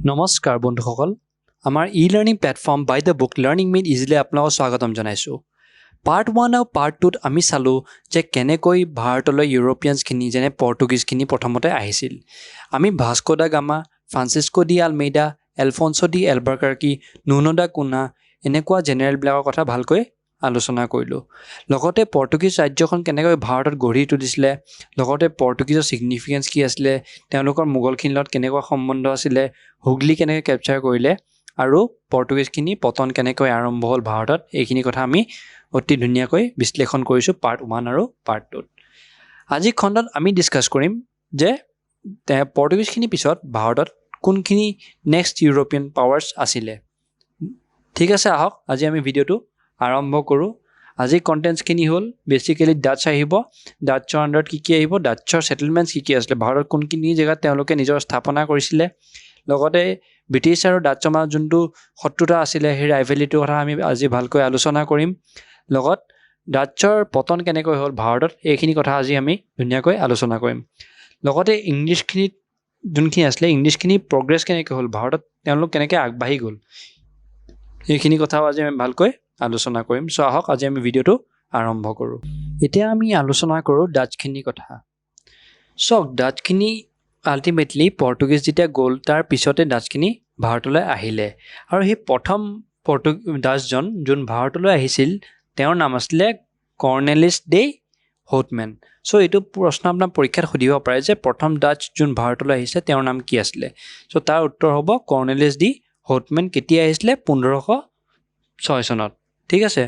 নমস্কাৰ বন্ধুসকল আমাৰ e-learning platform by the book learning made easily আপোনালোকক স্বাগতম জনাইছোঁ। পাৰ্ট 1 আৰু পাৰ্ট 2ত আমি চালোঁ যে কেনেকৈ ভাৰতলৈ ইউৰোপিয়ানছখিনি যেনে পৰ্তুগীজখিনি প্ৰথমতে আহিছিল। আমি Vasco da Gama, Francisco de Almeida, Afonso de Albuquerque, Nuno da Cunha এনেকুৱা জেনেৰেলবিলাকৰ কথা ভালকৈ আলোচনা কৰিলোঁ। লগতে পৰ্তুগীজ ৰাজ্যখন কেনেকৈ ভাৰতত গঢ়ি তুলিছিলে, লগতে পৰ্তুগীজৰ ছিগনিফিকেঞ্চ কি আছিলে, তেওঁলোকৰ মোগলখিনিৰ লগত কেনেকুৱা সম্বন্ধ আছিলে, হুগলি কেনেকৈ কেপচাৰ কৰিলে আৰু পৰ্তুগীজখিনি পতন কেনেকৈ আৰম্ভ হ'ল ভাৰতত, এইখিনি কথা আমি অতি ধুনীয়াকৈ বিশ্লেষণ কৰিছোঁ পাৰ্ট 1 আৰু পাৰ্ট 2ত। আজি খণ্ডত আমি ডিছকাছ কৰিম যে পৰ্তুগীজখিনিৰ পিছত ভাৰতত কোনখিনি নেক্সট ইউৰোপিয়ান পাৱাৰ্ছ আছিলে। ঠিক আছে, আহক আজি আমি ভিডিঅ'টো আৰম্ভ কৰোঁ। আজি কণ্টেণ্টছখিনি হ'ল বেচিকেলি ডাটছ আহিব, ডাটছৰ আণ্ডাৰত কি আহিব, ডাটছৰ ছেটেলমেণ্টছ কি আছিলে, ভাৰতত কোনখিনি জেগাত তেওঁলোকে নিজৰ স্থাপনা কৰিছিলে, লগতে ব্ৰিটিছ আৰু ডাটছৰ মাজত যোনটো শত্ৰুতা আছিলে সেই ৰাইভেলিটোৰ কথা আমি আজি ভালকৈ আলোচনা কৰিম। লগত ডাটছৰ পতন কেনেকৈ হ'ল ভাৰতত, এইখিনি কথা আজি আমি ধুনীয়াকৈ আলোচনা কৰিম। লগতে ইংলিছখিনিত যোনখিনি আছিলে, ইংলিছখিনি প্ৰগ্ৰেছ কেনেকৈ হ'ল ভাৰতত, তেওঁলোক কেনেকৈ আগবাঢ়ি গ'ল, এইখিনি কথাও আজি আমি ভালকৈ আলোচনা কৰিম। চ' আহক আজি আমি ভিডিঅ'টো আৰম্ভ কৰোঁ। এতিয়া আমি আলোচনা কৰোঁ ডাটছখিনিৰ কথা। চাওক, ডাটছখিনি আল্টিমেটলি পৰ্তুগীজ যেতিয়া গ'ল তাৰ পিছতে ডাটছখিনি ভাৰতলৈ আহিলে, আৰু সেই প্ৰথম ডাটছজন যোন ভাৰতলৈ আহিছিল তেওঁৰ নাম আছিলে কৰ্নেলিছ ডে হোটমেন। চ' এইটো প্ৰশ্ন আপোনাৰ পৰীক্ষাত সুধিব পাৰে যে প্ৰথম ডাটছ যোন ভাৰতলৈ আহিছিলে তেওঁৰ নাম কি আছিলে। চ' তাৰ উত্তৰ হ'ব কৰ্নেলিছ ডি হোটমেন। কেতিয়া আহিছিলে? 1506 চনত। ঠিক আছে,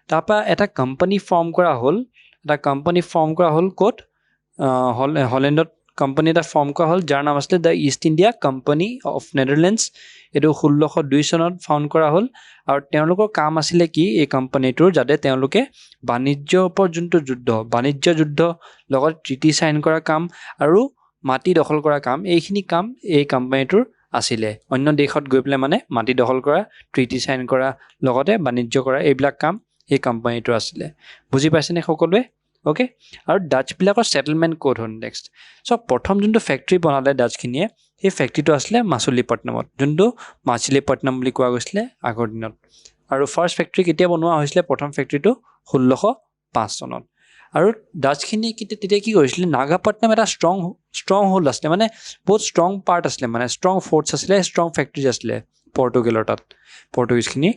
তাৰপৰা এটা কোম্পানী ফৰ্ম কৰা হ'ল, ক'ত? হলেণ্ডত কোম্পানী এটা ফৰ্ম কৰা হ'ল যাৰ নাম আছিলে the east India company of Netherlands. এইটো 1602 চনত ফাউণ্ড কৰা হ'ল, আৰু তেওঁলোকৰ কাম আছিলে কি এই কোম্পানীটোৰ, যাতে তেওঁলোকে বাণিজ্যৰ ওপৰত যোনটো বাণিজ্য যুদ্ধ, লগত ট্ৰিটি চাইন কৰা কাম আৰু মাটি দখল কৰা কাম, এইখিনি কাম এই কোম্পানীটোৰ আছিলে। অন্য দেশত গৈ পেলাই মানে মাটি দখল কৰা, ট্ৰিটি চাইন কৰা, লগতে বাণিজ্য কৰা, এইবিলাক কাম এই কোম্পানীটোৰ আছিলে। বুজি পাইছেনে সকলোৱে? অ'কে, আৰু ডাটছবিলাকৰ ছেটেলমেণ্ট ক'ত হ'ল নেক্সট? চ' প্ৰথম যোনটো ফেক্টৰী বনালে ডাটছখিনিয়ে, সেই ফেক্টৰীটো আছিলে মাছুলিপট্টনমত, যোনটো মাছিলিপট্টনম বুলি কোৱা গৈছিলে আগৰ দিনত। আৰু ফাৰ্ষ্ট ফেক্টৰী কেতিয়া বনোৱা হৈছিলে? প্ৰথম ফেক্টৰীটো 1605 চনত। আৰু ডাটছখিনি তেতিয়া কি কৰিছিলে, নাগাপট্টনম এটা ষ্ট্ৰং হোল্ড আছিলে, মানে বহুত ষ্ট্ৰং পাৰ্ট আছিলে, মানে ষ্ট্ৰং ফ'ৰ্টছ আছিলে, ষ্ট্ৰং ফেক্টৰীজ আছিলে পৰ্তুগীজৰ তাত। পৰ্তুগীজখিনি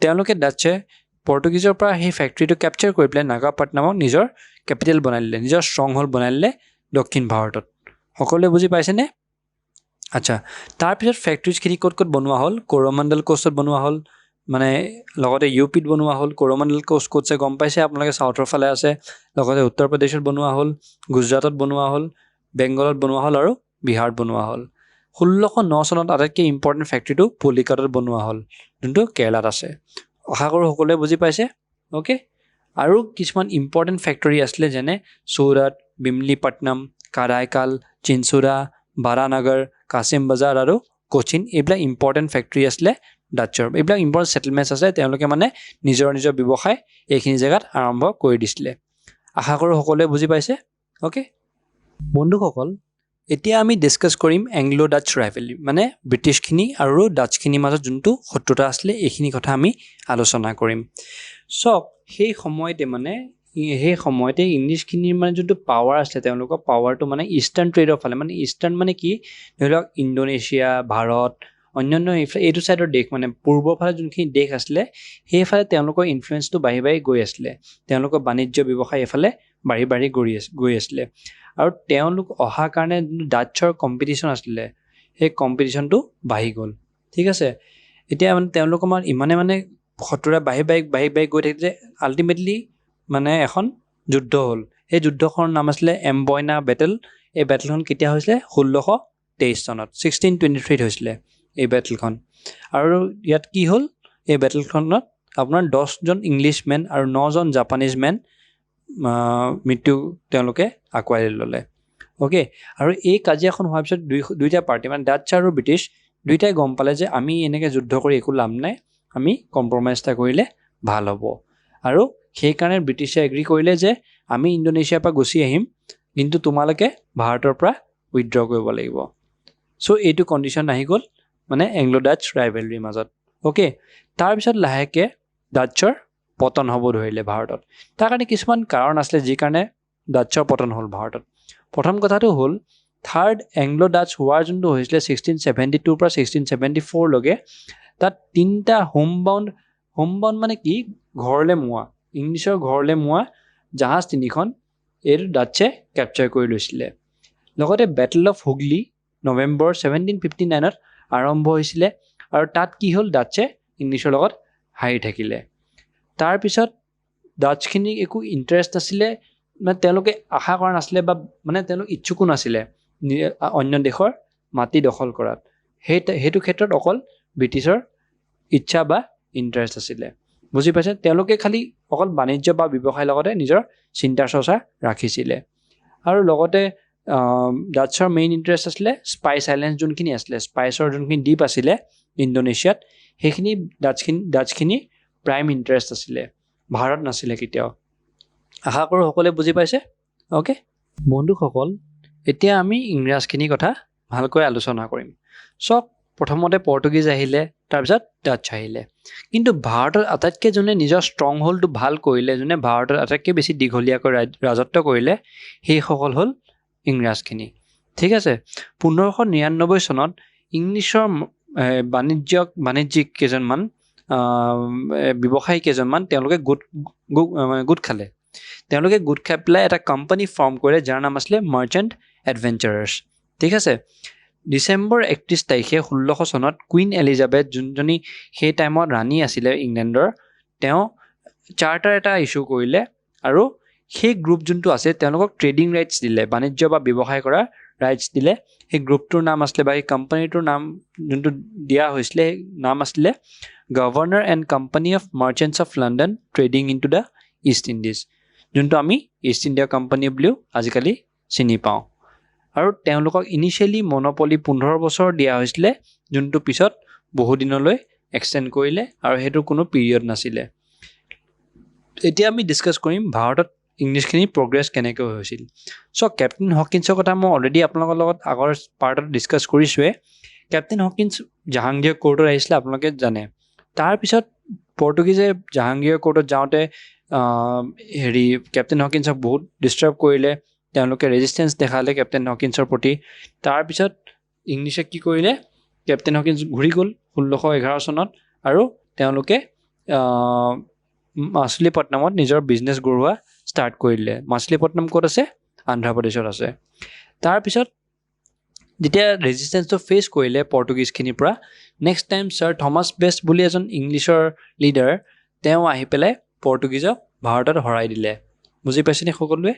তেওঁলোকে ডাটছে পৰ্তুগীজৰ পৰা সেই ফেক্টৰীটো কেপচাৰ কৰি পেলাই নাগাপট্টনমক নিজৰ কেপিটেল বনাই দিলে, নিজৰ ষ্ট্ৰং হোল্ড বনাই দিলে দক্ষিণ ভাৰতত। সকলোৱে বুজি পাইছেনে? আচ্ছা, তাৰপিছত ফেক্টৰীজখিনি ক'ত ক'ত বনোৱা হ'ল? কৰমণ্ডল কোষ্টত বনোৱা হ'ল, মানে লগতে ইউপিত বনোৱা হ'ল। কৰমণ্ডল কোষ্ট ক'ত আছে গম পাইছে আপোনালোকে, চাউথৰ ফালে আছে। লগতে উত্তৰ প্ৰদেশত বনোৱা হ'ল, গুজৰাটত বনোৱা হ'ল, বেংগলত বনোৱা হ'ল আৰু বিহাৰত বনোৱা হ'ল। 1609 চনত আটাইতকৈ ইম্পৰ্টেণ্ট ফেক্টৰীটো পলিকাটত বনোৱা হ'ল, যোনটো কেৰেলাত আছে। আশা কৰোঁ সকলোৱে বুজি পাইছে। অ'কে, আৰু কিছুমান ইম্পৰ্টেণ্ট ফেক্টৰী আছিলে, যেনে চুৰাট, বিমলিপট্টনম, কাৰাইকাল, চিনচুৰা, বাৰানগৰ, কাছিম বাজাৰ আৰু কোচিন। এইবিলাক ইম্পৰ্টেণ্ট ফেক্টৰী আছিলে ডাটছৰ। এইবিলাক ইম্পৰ্টেণ্ট ছেটেলমেণ্টছ আছে, তেওঁলোকে মানে নিজৰ ব্যৱসায় এইখিনি জেগাত আৰম্ভ কৰি দিছিলে। আশা কৰোঁ সকলোৱে বুজি পাইছে। অ'কে বন্ধুসকল, এতিয়া আমি ডিছকাছ কৰিম এংলো ডাটছ ৰাইভেলি, মানে ব্ৰিটিছখিনি আৰু ডাটছখিনিৰ মাজত যোনটো শত্ৰুতা আছিলে, এইখিনি কথা আমি আলোচনা কৰিম। চাওক, সেই সময়তে ইংলিছখিনিৰ মানে যোনটো পাৱাৰ আছিলে, তেওঁলোকৰ পাৱাৰটো মানে ইষ্টাৰ্ণ ট্ৰেডৰ ফালে, মানে ইষ্টাৰ্ণ মানে কি, ধৰি লওক ইণ্ডোনেছিয়া, ভাৰত, অন্যান্য এইটো ছাইডৰ দেশ, মানে পূৰ্বৰ ফালে যোনখিনি দেশ আছিলে সেইফালে তেওঁলোকৰ ইনফ্লুৱেঞ্চটো বাঢ়ি গৈ আছিলে। তেওঁলোকৰ বাণিজ্য ব্যৱসায় এইফালে বাঢ়ি গৈ আছিলে, আৰু তেওঁলোক অহাৰ কাৰণে যোনটো ডাটছৰ কম্পিটিশ্যন আছিলে, সেই কম্পিটিশ্যনটো বাঢ়ি গ'ল। ঠিক আছে, এতিয়া মানে তেওঁলোকৰ মানে ইমানে মানে শত্ৰুতা বাঢ়ি গৈ থাকিলে যে আল্টিমেটলি মানে এখন যুদ্ধ হ'ল। সেই যুদ্ধখনৰ নাম আছিলে এম্বইনা বেটেল। এই বেটেলখন কেতিয়া হৈছিলে? 1623 চনত, 1623 হৈছিলে এই বেটেলখন। আৰু ইয়াত কি হ'ল, এই বেটেলখনত আপোনাৰ 10জন ইংলিছমেন আৰু 9জন জাপানীজ মেন মৃত্যু তেওঁলোকে আঁকোৱালি ল'লে। অ'কে, আৰু এই কাজিয়াখন হোৱাৰ পিছত দুইটা পাৰ্টি, মানে ডাটছ আৰু ব্ৰিটিছ, দুইটাই গম পালে যে আমি এনেকৈ যুদ্ধ কৰি একো লাভ নাই, আমি কম্প্ৰমাইজ এটা কৰিলে ভাল হ'ব। আৰু সেইকাৰণে ব্ৰিটিছে এগ্ৰী কৰিলে যে আমি ইণ্ডোনেছিয়াৰ পৰা গুচি আহিম, কিন্তু তোমালোকে ভাৰতৰ পৰা উইথড্ৰ কৰিব লাগিব। চ' এইটো কণ্ডিশ্যন আহি গ'ল মানে এংলো ডাচ ৰাইভেলৰীৰ মাজত অ'কে তাৰপিছত লাহেকৈ ডাচ্ছৰ পতন হ'ব ধৰিলে ভাৰতত তাৰ কাৰণে কিছুমান কাৰণ আছিলে যি কাৰণে ডাচ্ছৰ পতন হ'ল ভাৰতত প্ৰথম কথাটো হ'ল থাৰ্ড এংলো ডাচ ৱাৰ যোনটো হৈছিলে 1672 পৰা 1674 লৈকে তাত তিনিটা হোমবাউণ্ড মানে কি ঘৰলৈ মোৱা ইংলিছৰ ঘৰলৈ মোৱা জাহাজ তিনিখন এইটো ডাচ্ছে কেপচাৰ কৰি লৈছিলে লগতে বেটল অফ হুগলি নৱেম্বৰ 1759ত আৰম্ভ হৈছিলে আৰু তাত কি হ'ল ডাচ্ছে ইংলিছৰ লগত হাৰি থাকিলে তাৰপিছত ডাচ্ছখিনি একো ইণ্টাৰেষ্ট নাছিলে মানে তেওঁলোকে আশা কৰা নাছিলে বা মানে তেওঁলোক ইচ্ছুকো নাছিলে অন্য দেশৰ মাটি দখল কৰাত সেইটো ক্ষেত্ৰত অকল ব্ৰিটিছৰ ইচ্ছা বা ইণ্টাৰেষ্ট আছিলে বুজি পাইছে তেওঁলোকে খালি অকল বাণিজ্য বা ব্যৱসায়ৰ লগতে নিজৰ চিন্তা চৰ্চা ৰাখিছিলে আৰু লগতে ডাচ্ছৰ মেইন ইণ্টাৰেষ্ট আছিলে স্পাইচ আইলেণ্ড যোনখিনি আছিলে স্পাইচৰ যোনখিনি দ্বীপ আছিলে ইণ্ডোনেছিয়াত সেইখিনি ডাচ্ছখিনি প্ৰাইম ইণ্টাৰেষ্ট আছিলে ভাৰত নাছিলে কেতিয়াও আশা কৰোঁ সকলোৱে বুজি পাইছে অ'কে বন্ধুসকল এতিয়া আমি ইংৰাজখিনিৰ কথা ভালকৈ আলোচনা কৰিম চব প্ৰথমতে পৰ্তুগীজ আহিলে তাৰপিছত ডাচ্ছ আহিলে কিন্তু ভাৰতত আটাইতকৈ যোনে নিজৰ ষ্ট্ৰং হোল্ডটো ভাল কৰিলে যোনে ভাৰতত আটাইতকৈ বেছি দীঘলীয়াকৈ ৰাজত্ব কৰিলে সেইসকল হ'ল ইংৰাজখিনি ঠিক আছে 1599 চনত ইংলিছৰ বাণিজ্যিক কেইজনমান ব্যৱসায়ী কেইজনমান তেওঁলোকে গোট খালে তেওঁলোকে গোট খাই পেলাই এটা কোম্পানী ফৰ্ম কৰে যাৰ নাম আছিলে মাৰ্চেণ্ট এডভেঞ্চাৰাৰ্ছ ঠিক আছে ডিচেম্বৰ 31 তাৰিখে 1600 চনত কুইন এলিজাবেথ যোনজনী সেই টাইমত ৰাণী আছিলে ইংলেণ্ডৰ তেওঁ চাৰ্টাৰ এটা ইছ্যু কৰিলে আৰু সেই গ্ৰুপ যোনটো আছে তেওঁলোকক ট্ৰেডিং ৰাইটছ দিলে বাণিজ্য বা ব্যৱসায় কৰা ৰাইটছ দিলে সেই গ্ৰুপটোৰ নাম আছিলে বা সেই কোম্পানীটোৰ নাম যোনটো দিয়া হৈছিলে সেই নাম আছিলে governor and company of merchants of London trading in to the east Indies যোনটো আমি ইষ্ট ইণ্ডিয়া কোম্পানী বুলিও আজিকালি চিনি পাওঁ আৰু তেওঁলোকক ইনিচিয়েলি মন'পলি 15 বছৰ দিয়া হৈছিলে যোনটো পিছত বহুদিনলৈ এক্সটেণ্ড কৰিলে আৰু সেইটো কোনো পিৰিয়ড নাছিলে এতিয়া আমি ডিছকাছ কৰিম ভাৰতত ইংলিছখিনি প্ৰগ্ৰেছ কেনেকৈ হৈছিল চ' কেপ্টেইন হকিন্সৰ কথা মই অলৰেডি আপোনালোকৰ লগত আগৰ পাৰ্টত ডিছকাছ কৰিছোঁৱে কেপ্টেইন হকিন্স জাহাংগীৰ কোৰ্টত আহিছিলে আপোনালোকে জানে তাৰপিছত পৰ্তুগীজে জাহাংগীৰ কোৰ্টত যাওঁতে কেপ্টেইন হকিন্সক বহুত ডিষ্টাৰ্ব কৰিলে তেওঁলোকে ৰেজিষ্টেঞ্চ দেখালে কেপ্টেইন হকিন্সৰ প্ৰতি তাৰপিছত ইংলিছে কি কৰিলে কেপ্টেইন হকিন্স ঘূৰি গ'ল 1611 চনত আৰু তেওঁলোকে মাছলিপট্টনমত নিজৰ বিজনেছ গঢ়োৱা ষ্টাৰ্ট কৰিলে মাছলিপট্টনম ক'ত আছে অন্ধ্ৰপ্ৰদেশত আছে তাৰপিছত যেতিয়া ৰেজিষ্টেঞ্চটো ফেচ কৰিলে পৰ্তুগীজখিনিৰ পৰা next time sir Thomas best বুলি এজন ইংলিছৰ লিডাৰ তেওঁ আহি পেলাই পৰ্তুগীজক ভাৰতত হৰাই দিলে বুজি পাইছেনে সকলোৱে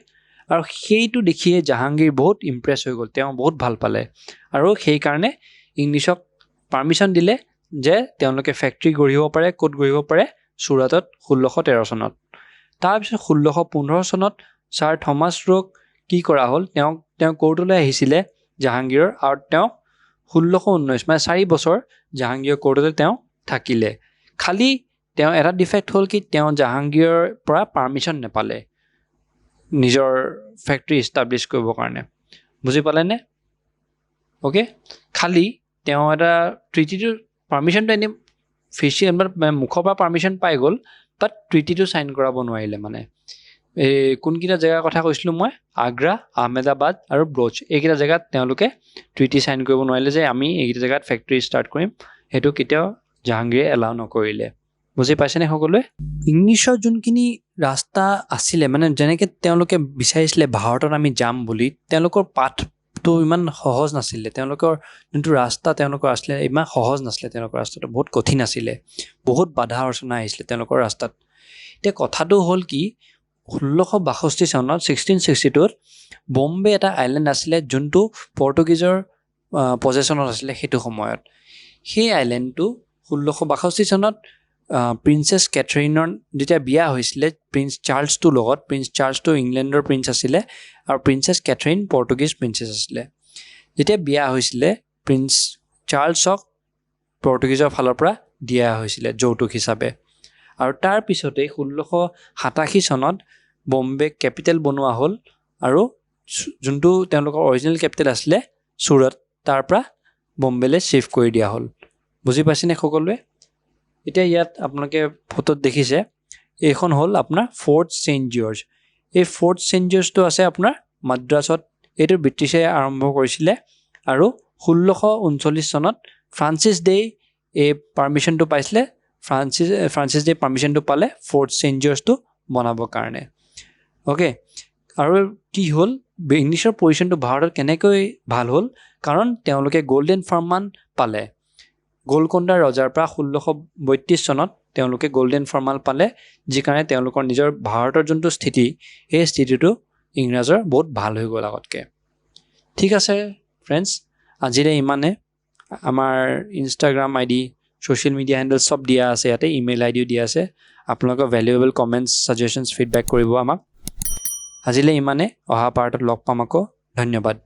আৰু সেইটো দেখিয়ে জাহাংগীৰ বহুত ইমপ্ৰেছ হৈ গ'ল তেওঁ বহুত ভাল পালে আৰু সেইকাৰণে ইংলিছক পাৰ্মিশ্যন দিলে যে তেওঁলোকে ফেক্টৰী গঢ়িব পাৰে ক'ত গঢ়িব পাৰে চুৰাটত 1613 চনত তাৰপিছত 1615 চনত ছাৰ থমাছ ৰোক কি কৰা হ'ল তেওঁ কোৰ্টলৈ আহিছিলে জাহাংগীৰৰ আৰু তেওঁ 1619 মানে 4 বছৰ জাহাংগীৰৰ কোৰ্টতে তেওঁ থাকিলে খালি তেওঁ এটা ডিফেক্ট হ'ল কি তেওঁ জাহাংগীৰৰ পৰা পাৰ্মিশ্যন নাপালে নিজৰ ফেক্টৰী ইষ্টাব্লিছ কৰিবৰ কাৰণে বুজি পালেনে অ'কে খালি তেওঁ এটা ট্ৰিটিটো পাৰ্মিশ্যনটো এনেই ফেচিয়েল মানে মুখৰ পৰা পাৰ্মিশ্যন পাই গ'ল বাট ট্ৰিটিটো চাইন কৰাব নোৱাৰিলে মানে এই কোনকেইটা জেগাৰ কথা কৈছিলোঁ মই আগ্ৰা আহমেদাবাদ আৰু ব্ৰ'চ এইকেইটা জেগাত তেওঁলোকে ট্ৰিটি চাইন কৰিব নোৱাৰিলে যে আমি এইকেইটা জেগাত ফেক্টৰী ষ্টাৰ্ট কৰিম সেইটো কেতিয়াও জাহাংগীৰে এলাউ নকৰিলে বুজি পাইছেনে সকলোৱে ইংলিছৰ যোনখিনি ৰাস্তা আছিলে মানে যেনেকৈ তেওঁলোকে বিচাৰিছিলে ভাৰতত আমি যাম বুলি তেওঁলোকৰ পাথটো ইমান সহজ নাছিলে তেওঁলোকৰ যোনটো ৰাস্তা তেওঁলোকৰ আছিলে ইমান সহজ নাছিলে তেওঁলোকৰ ৰাস্তাটো বহুত কঠিন আছিলে বহুত বাধা অৰ্চনা আহিছিলে তেওঁলোকৰ ৰাস্তাত এতিয়া কথাটো হ'ল কি 1662 চনত 1662ত বম্বে এটা আইলেণ্ড আছিলে যোনটো পৰ্তুগীজৰ পজেশ্যনত আছিলে সেইটো সময়ত সেই আইলেণ্ডটো 1662 চনত প্ৰিন্সেছ কেথৰিনৰ যেতিয়া বিয়া হৈছিলে প্ৰিন্স চাৰ্লছটোৰ লগত প্ৰিন্স চাৰ্লছটো ইংলেণ্ডৰ প্ৰিন্স আছিলে আৰু প্ৰিন্সেছ কেথৰিন পৰ্তুগীজ প্ৰিন্সেছ আছিলে যেতিয়া বিয়া হৈছিলে প্ৰিন্স চাৰ্লছক পৰ্তুগীজৰ ফালৰ পৰা দিয়া হৈছিলে যৌতুক হিচাপে আৰু তাৰপিছতে 1687 চনত বম্বে কেপিটেল বনোৱা হ'ল আৰু যোনটো তেওঁলোকৰ অৰিজিনেল কেপিটেল আছিলে চুৰট তাৰ পৰা বম্বেলৈ শ্বিফ্ট কৰি দিয়া হ'ল বুজি পাইছেনে সকলোৱে এতিয়া ইয়াত আপোনালোকে ফটোত দেখিছে এইখন হ'ল আপোনাৰ ফৰ্ট সেন্ট জৰ্জ এই ফৰ্ট সেন্ট জৰ্জটো আছে আপোনাৰ মাদ্ৰাছত এইটো ব্ৰিটিছে আৰম্ভ কৰিছিলে আৰু 1639 চনত ফ্ৰান্সিছ ডে এই পাৰমিশনটো পাইছিলে ফ্ৰান্সিছ ডে পাৰমিশনটো পালে ফৰ্ট সেন্ট জৰ্জটো বনাবৰ কাৰণে ওকে আৰু কি হ'ল ইংলিছৰ পজিশ্যনটো ভাৰতত কেনেকৈ ভাল হ'ল কাৰণ তেওঁলোকে গোল্ডেন ফাৰ্মান পালে গোলকণ্ডা ৰজাৰ পৰা 1632 চনত তেওঁলোকে গোল্ডেন ফাৰ্মান পালে যি কাৰণে তেওঁলোকৰ নিজৰ ভাৰতৰ যোনটো স্থিতি এই স্থিতিটো ইংৰাজৰ বহুত ভাল হৈ গ'ল আগতকে ঠিক আছে ফ্ৰেণ্ডছ আজিলৈ ইমানে আমাৰ Instagram ID social media handle সব দিয়া আছে ইয়াতে ইমেইল আইডিও দিয়া আছে আপোনালোকৰ ভ্যালুয়েবল কমেন্টছ সাজেশনছ ফিডবেক কৰিব আমাক আজিলৈ ইমানে অহা পাৰ্টত লগ পাম আকৌ ধন্যবাদ